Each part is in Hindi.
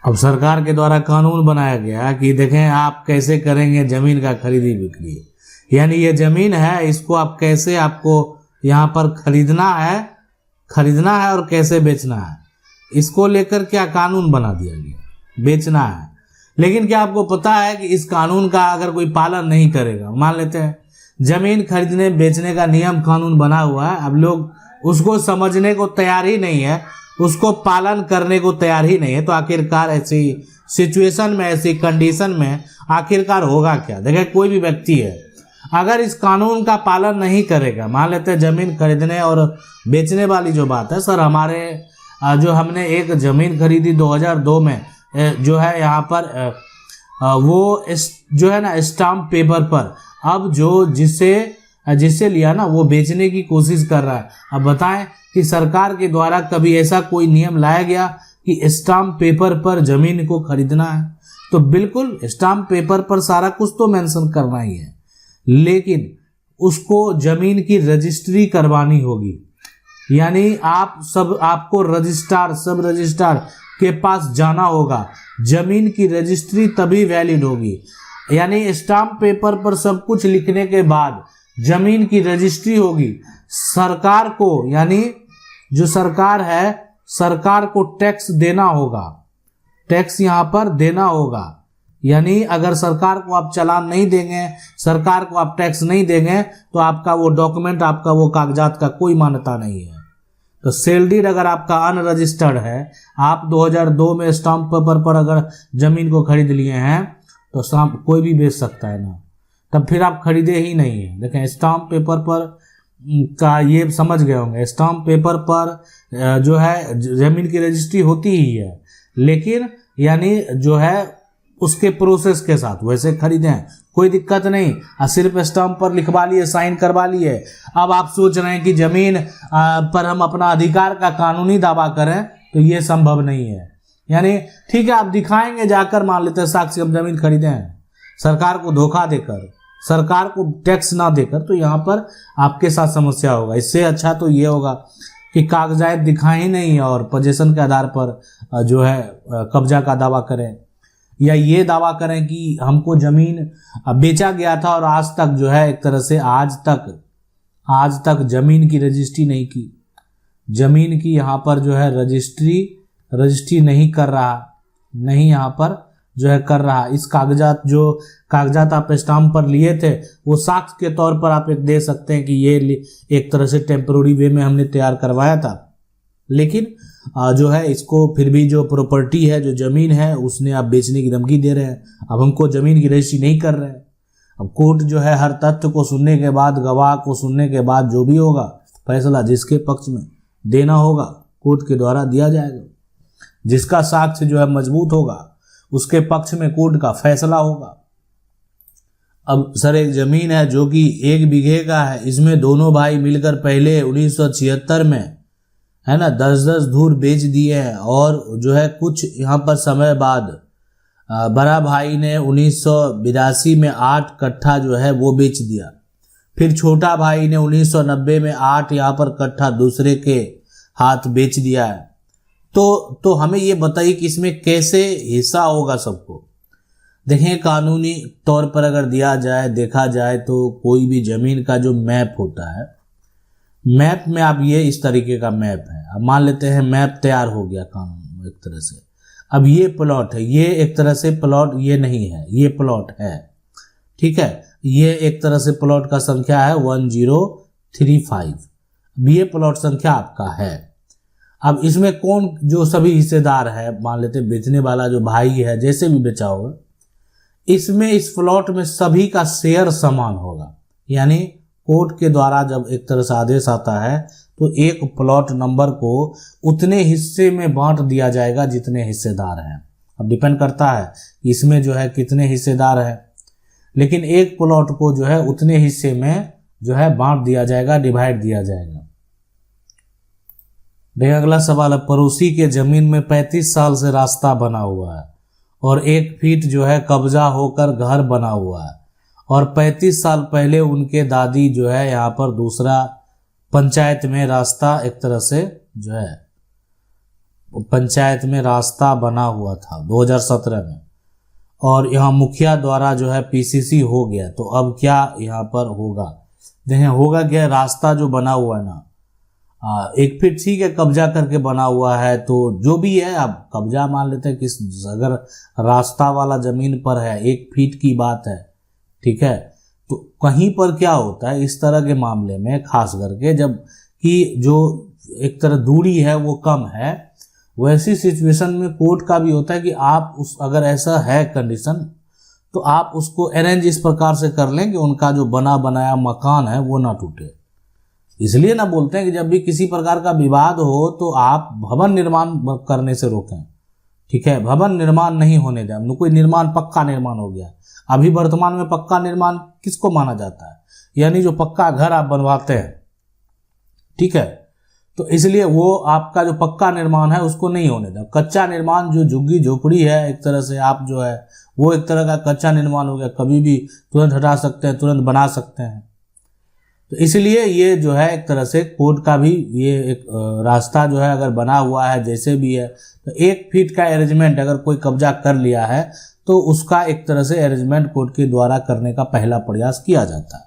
अब सरकार के द्वारा कानून बनाया गया कि देखें आप कैसे करेंगे ज़मीन का खरीदी बिक्री, यानी ये ज़मीन है इसको आप कैसे, आपको यहाँ पर खरीदना है और कैसे बेचना है, इसको लेकर क्या कानून बना दिया गया, बेचना है। लेकिन क्या आपको पता है कि इस कानून का अगर कोई पालन नहीं करेगा, मान लेते हैं ज़मीन खरीदने बेचने का नियम कानून बना हुआ है, अब लोग उसको समझने को तैयार ही नहीं है, उसको पालन करने को तैयार ही नहीं है, तो आखिरकार ऐसी सिचुएशन में, ऐसी कंडीशन में आखिरकार होगा क्या। देखिए कोई भी व्यक्ति है अगर इस कानून का पालन नहीं करेगा, मान लेते हैं ज़मीन खरीदने और बेचने वाली जो बात है, सर हमारे जो हमने एक ज़मीन खरीदी 2002 में, जो है यहाँ पर वो जो है ना स्टाम्प पेपर पर, अब जो जिससे लिया ना वो बेचने की कोशिश कर रहा है। अब बताएं कि सरकार के द्वारा कभी ऐसा कोई नियम लाया गया कि स्टाम्प पेपर पर ज़मीन को खरीदना है? तो बिल्कुल स्टाम्प पेपर पर सारा कुछ तो मेंशन करना ही है, लेकिन उसको ज़मीन की रजिस्ट्री करवानी होगी, यानी आपको सब रजिस्ट्रार के पास जाना होगा, ज़मीन की रजिस्ट्री तभी वैलिड होगी। यानी स्टाम्प पेपर पर सब कुछ लिखने के बाद ज़मीन की रजिस्ट्री होगी। सरकार को, यानी जो सरकार है, सरकार को टैक्स देना होगा, टैक्स यहाँ पर देना होगा। यानी अगर सरकार को आप चालान नहीं देंगे, सरकार को आप टैक्स नहीं देंगे, तो आपका वो डॉक्यूमेंट, आपका वो कागजात का कोई मान्यता नहीं है। तो सेल डीड अगर आपका अनरजिस्टर्ड है, आप 2002 में स्टाम्प पेपर पर अगर ज़मीन को खरीद लिए हैं, तो कोई भी बेच सकता है ना, तब फिर आप खरीदे ही नहीं है। देखें स्टाम्प पेपर पर का ये समझ गए होंगे, स्टाम्प पेपर पर जो है ज़मीन की रजिस्ट्री होती ही है, लेकिन यानी जो है उसके प्रोसेस के साथ वैसे खरीदें, कोई दिक्कत नहीं। सिर्फ स्टाम्प पर लिखवा लिए, साइन करवा लिए। अब आप सोच रहे हैं कि ज़मीन पर हम अपना अधिकार का कानूनी दावा करें, तो ये संभव नहीं है। यानी ठीक है आप दिखाएंगे जाकर, मान लेते हैं साक्ष्य हम ज़मीन खरीदे हैं, सरकार को धोखा देकर, सरकार को टैक्स ना देकर, तो यहाँ पर आपके साथ समस्या होगा। इससे अच्छा तो ये होगा कि कागजात दिखाएं ही नहीं और पोजीशन के आधार पर जो है कब्जा का दावा करें, या ये दावा करें कि हमको ज़मीन बेचा गया था और आज तक जो है एक तरह से आज तक ज़मीन की रजिस्ट्री नहीं की, ज़मीन की यहाँ पर जो है रजिस्ट्री नहीं कर रहा, नहीं यहाँ पर जो है कर रहा। इस कागजात आप स्टाम्प पर लिए थे, वो साक्ष्य के तौर पर आप एक दे सकते हैं कि ये एक तरह से टेम्पररी वे में हमने तैयार करवाया था, लेकिन जो है इसको फिर भी जो प्रॉपर्टी है, जो ज़मीन है, उसने आप बेचने की धमकी दे रहे हैं। अब हमको ज़मीन की रजिस्ट्री नहीं कर रहे हैं। अब कोर्ट जो है हर तथ्य को सुनने के बाद, गवाह को सुनने के बाद जो भी होगा फैसला जिसके पक्ष में देना होगा कोर्ट के द्वारा दिया जाएगा। जिसका साक्ष्य जो है मजबूत होगा उसके पक्ष में कोर्ट का फैसला होगा। अब सर एक ज़मीन है जो कि 1 बीघे का है, इसमें दोनों भाई मिलकर पहले 1976 में है ना 10-10 धूर बेच दिए हैं, और जो है कुछ यहाँ पर समय बाद बड़ा भाई ने 1982 में 8 कट्ठा जो है वो बेच दिया। फिर छोटा भाई ने 1990 में 8 यहाँ पर कट्ठा दूसरे के हाथ बेच दिया है। तो हमें ये बताइए कि इसमें कैसे हिस्सा होगा सबको। देखें कानूनी तौर पर अगर देखा जाए तो कोई भी ज़मीन का जो मैप होता है, मैप में आप ये इस तरीके का मैप है, अब मान लेते हैं मैप तैयार हो गया कानून एक तरह से। अब ये प्लॉट है, ये एक तरह से प्लॉट ये नहीं है, ये प्लॉट है, ठीक है, ये एक तरह से प्लॉट का संख्या है 1035। अब ये प्लॉट संख्या आपका है। अब इसमें कौन जो सभी हिस्सेदार है, मान लेते हैं बेचने वाला जो भाई है, जैसे भी बेचा होगा, इसमें इस प्लॉट में सभी का शेयर समान होगा। यानी कोर्ट के द्वारा जब एक तरह से आदेश आता है तो एक प्लॉट नंबर को उतने हिस्से में बांट दिया जाएगा जितने हिस्सेदार हैं। अब डिपेंड करता है कि इसमें जो है कितने हिस्सेदार हैं, लेकिन एक प्लॉट को जो है उतने हिस्से में जो है बांट दिया जाएगा, डिवाइड दिया जाएगा। देखिए अगला सवाल है, पड़ोसी के जमीन में 35 साल से रास्ता बना हुआ है और 1 फीट जो है कब्जा होकर घर बना हुआ है, और 35 साल पहले उनके दादी जो है यहाँ पर दूसरा पंचायत में रास्ता एक तरह से जो है पंचायत में रास्ता बना हुआ था 2017 में, और यहाँ मुखिया द्वारा जो है पीसीसी हो गया, तो अब क्या यहाँ पर होगा? देखें होगा क्या, रास्ता जो बना हुआ है ना, 1 फीट ठीक है कब्जा करके बना हुआ है, तो जो भी है अब कब्जा मान लेते हैं, किस अगर रास्ता वाला जमीन पर है 1 फीट की बात है, ठीक है, तो कहीं पर क्या होता है इस तरह के मामले में, खास करके जब कि जो एक तरह दूरी है वो कम है, वैसी सिचुएशन में कोर्ट का भी होता है कि आप उस अगर ऐसा है कंडीशन तो आप उसको अरेंज इस प्रकार से कर लें कि उनका जो बना बनाया मकान है वो ना टूटे। इसलिए ना बोलते हैं कि जब भी किसी प्रकार का विवाद हो तो आप भवन निर्माण करने से रोकें, ठीक है, भवन निर्माण नहीं होने दें। कोई निर्माण पक्का निर्माण हो गया, अभी वर्तमान में पक्का निर्माण किसको माना जाता है, यानी जो पक्का घर आप बनवाते हैं, ठीक है, तो इसलिए वो आपका जो पक्का निर्माण है उसको नहीं होने दें। कच्चा निर्माण जो झुग्गी झोपड़ी है एक तरह से आप जो है वो एक तरह का कच्चा निर्माण हो गया, कभी भी तुरंत हटा सकते हैं, तुरंत बना सकते हैं। तो इसलिए ये जो है एक तरह से कोर्ट का भी ये एक रास्ता जो है अगर बना हुआ है जैसे भी है, तो 1 फीट का अरेंजमेंट अगर कोई कब्जा कर लिया है तो उसका एक तरह से अरेंजमेंट कोर्ट के द्वारा करने का पहला प्रयास किया जाता है।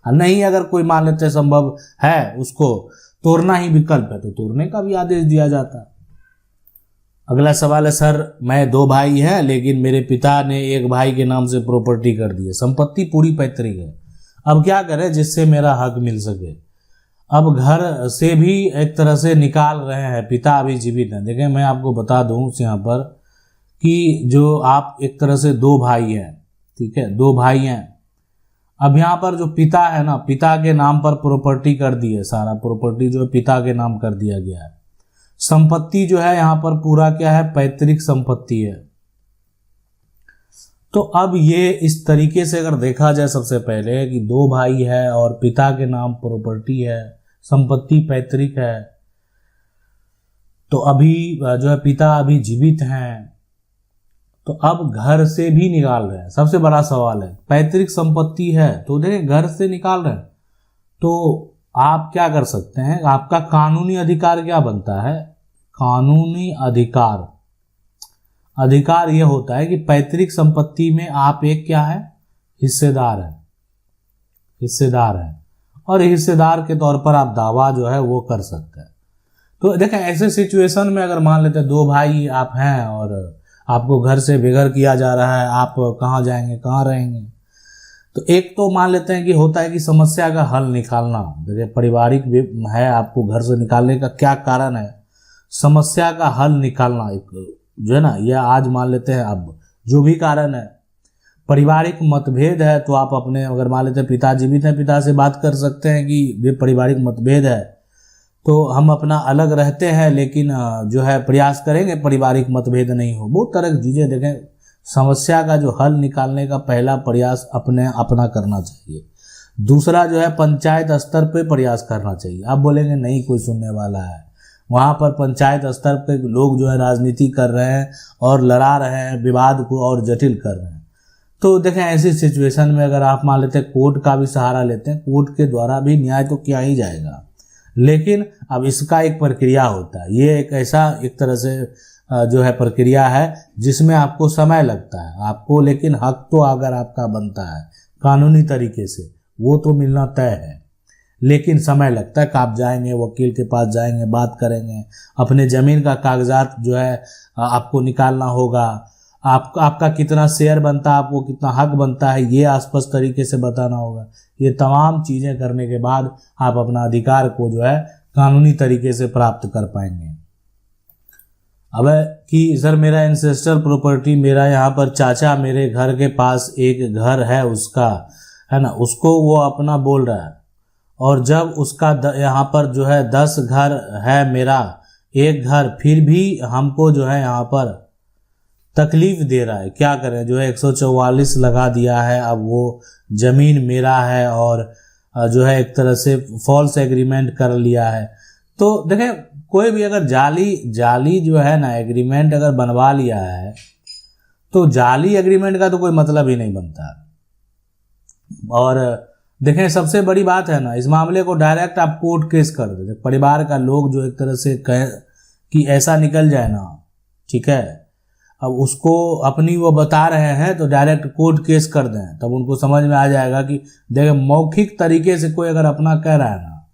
और नहीं अगर कोई मान लेते संभव है उसको तोड़ना ही विकल्प है तो तोड़ने का भी आदेश दिया जाता है। अगला सवाल है, सर मैं 2 भाई हैं लेकिन मेरे पिता ने एक भाई के नाम से प्रॉपर्टी कर दी है, संपत्ति पूरी पैतृक है, अब क्या करें जिससे मेरा हक मिल सके? अब घर से भी एक तरह से निकाल रहे हैं, पिता अभी जीवित हैं। देखें मैं आपको बता दूं यहाँ पर कि जो आप एक तरह से 2 भाई हैं, ठीक है, 2 भाई हैं, अब यहाँ पर जो पिता है ना, पिता के नाम पर प्रॉपर्टी कर दी है, सारा प्रॉपर्टी जो है पिता के नाम कर दिया गया है। संपत्ति जो है यहाँ पर पूरा क्या है, पैतृक संपत्ति है। तो अब ये इस तरीके से अगर देखा जाए सबसे पहले कि 2 भाई है और पिता के नाम प्रॉपर्टी है, संपत्ति पैतृक है, तो अभी जो है पिता अभी जीवित हैं, तो अब घर से भी निकाल रहे हैं। सबसे बड़ा सवाल है, पैतृक संपत्ति है तो देखें घर से निकाल रहे हैं तो आप क्या कर सकते हैं, आपका कानूनी अधिकार क्या बनता है? कानूनी अधिकार यह होता है कि पैतृक संपत्ति में आप एक क्या है, हिस्सेदार है, और हिस्सेदार के तौर पर आप दावा जो है वो कर सकते हैं। तो देखें ऐसे सिचुएशन में अगर मान लेते हैं 2 भाई आप हैं और आपको घर से बेघर किया जा रहा है, आप कहाँ जाएंगे, कहाँ रहेंगे? तो एक तो मान लेते हैं कि होता है कि समस्या का हल निकालना, देखिए पारिवारिक है, आपको घर से निकालने का क्या कारण है, समस्या का हल निकालना एक जो है ना, यह आज मान लेते हैं अब जो भी कारण है, पारिवारिक मतभेद है तो आप अपने अगर मान लेते हैं पिता जीवित हैं, पिता से बात कर सकते हैं कि ये पारिवारिक मतभेद है तो हम अपना अलग रहते हैं, लेकिन जो है प्रयास करेंगे पारिवारिक मतभेद नहीं हो। बहुत तरह की चीज़ें देखें, समस्या का जो हल निकालने का पहला प्रयास अपना करना चाहिए। दूसरा जो है पंचायत स्तर पे प्रयास करना चाहिए। आप बोलेंगे नहीं कोई सुनने वाला है, वहाँ पर पंचायत स्तर पे लोग जो है राजनीति कर रहे हैं और लड़ा रहे हैं, विवाद को और जटिल कर रहे हैं। तो देखें ऐसी सिचुएशन में अगर आप मान लेते हैं कोर्ट का भी सहारा लेते हैं, कोर्ट के द्वारा भी न्याय तो किया ही जाएगा, लेकिन अब इसका एक प्रक्रिया होता है। ये एक ऐसा एक तरह से जो है प्रक्रिया है जिसमें आपको समय लगता है आपको, लेकिन हक तो अगर आपका बनता है कानूनी तरीके से वो तो मिलना तय है, लेकिन समय लगता है कि आप जाएंगे वकील के पास, जाएंगे बात करेंगे, अपने ज़मीन का कागजात जो है आपको निकालना होगा, आपका कितना शेयर बनता है, आपको कितना हक बनता है ये स्पष्ट तरीके से बताना होगा। ये तमाम चीज़ें करने के बाद आप अपना अधिकार को जो है कानूनी तरीके से प्राप्त कर पाएंगे। अब कि सर मेरा एंसेस्टर प्रॉपर्टी, मेरा यहाँ पर चाचा मेरे घर के पास एक घर है उसका, है ना, उसको वो अपना बोल रहा है, और जब उसका यहाँ पर जो है 10 घर है, मेरा एक घर, फिर भी हमको जो है यहाँ पर तकलीफ दे रहा है। क्या करें, जो है 144 लगा दिया है, अब वो ज़मीन मेरा है और जो है एक तरह से फॉल्स एग्रीमेंट कर लिया है। तो देखें कोई भी अगर जाली जो है ना एग्रीमेंट अगर बनवा लिया है तो जाली एग्रीमेंट का तो कोई मतलब ही नहीं बनता। और देखें सबसे बड़ी बात है ना, इस मामले को डायरेक्ट आप कोर्ट केस कर देते, परिवार का लोग जो एक तरह से कहे कि ऐसा निकल जाए ना, ठीक है। अब उसको अपनी वो बता रहे हैं तो डायरेक्ट कोर्ट केस कर दें, तब उनको समझ में आ जाएगा कि देखिए मौखिक तरीके से कोई अगर अपना कह रहा है ना,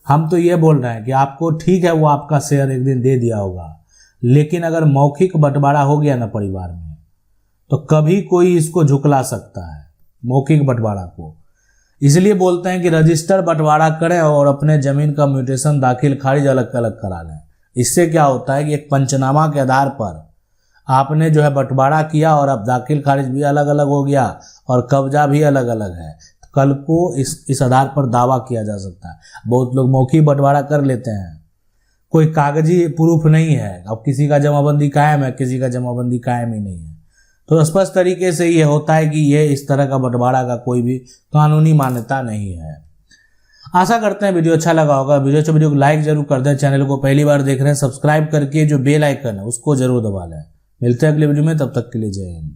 हम तो ये बोल रहे हैं कि आपको ठीक है वो आपका शेयर एक दिन दे दिया होगा, लेकिन अगर मौखिक बंटवारा हो गया ना परिवार में, तो कभी कोई इसको झुकला सकता है मौखिक बंटवारा को। इसलिए बोलते हैं कि रजिस्टर बंटवारा करें और अपने जमीन का म्यूटेशन दाखिल खारिज अलग अलग करा लें। इससे क्या होता है कि एक पंचनामा के आधार पर आपने जो है बंटवारा किया और अब दाखिल खारिज भी अलग अलग हो गया और कब्जा भी अलग अलग है, तो कल को इस आधार पर दावा किया जा सकता है। बहुत लोग मौखिक बंटवारा कर लेते हैं, कोई कागजी प्रूफ नहीं है, अब किसी का जमाबंदी कायम है, किसी का जमाबंदी कायम ही नहीं है, तो स्पष्ट तरीके से ये होता है कि ये इस तरह का बंटवारा का कोई भी कानूनी मान्यता नहीं है। आशा करते हैं वीडियो अच्छा लगा होगा। वीडियो को लाइक जरूर कर दें। चैनल को पहली बार देख रहे हैं सब्सक्राइब करके जो बेल आइकन है उसको जरूर दबा लें। मिलते हैं अगले वीडियो में, तब तक के लिए जय हिंद।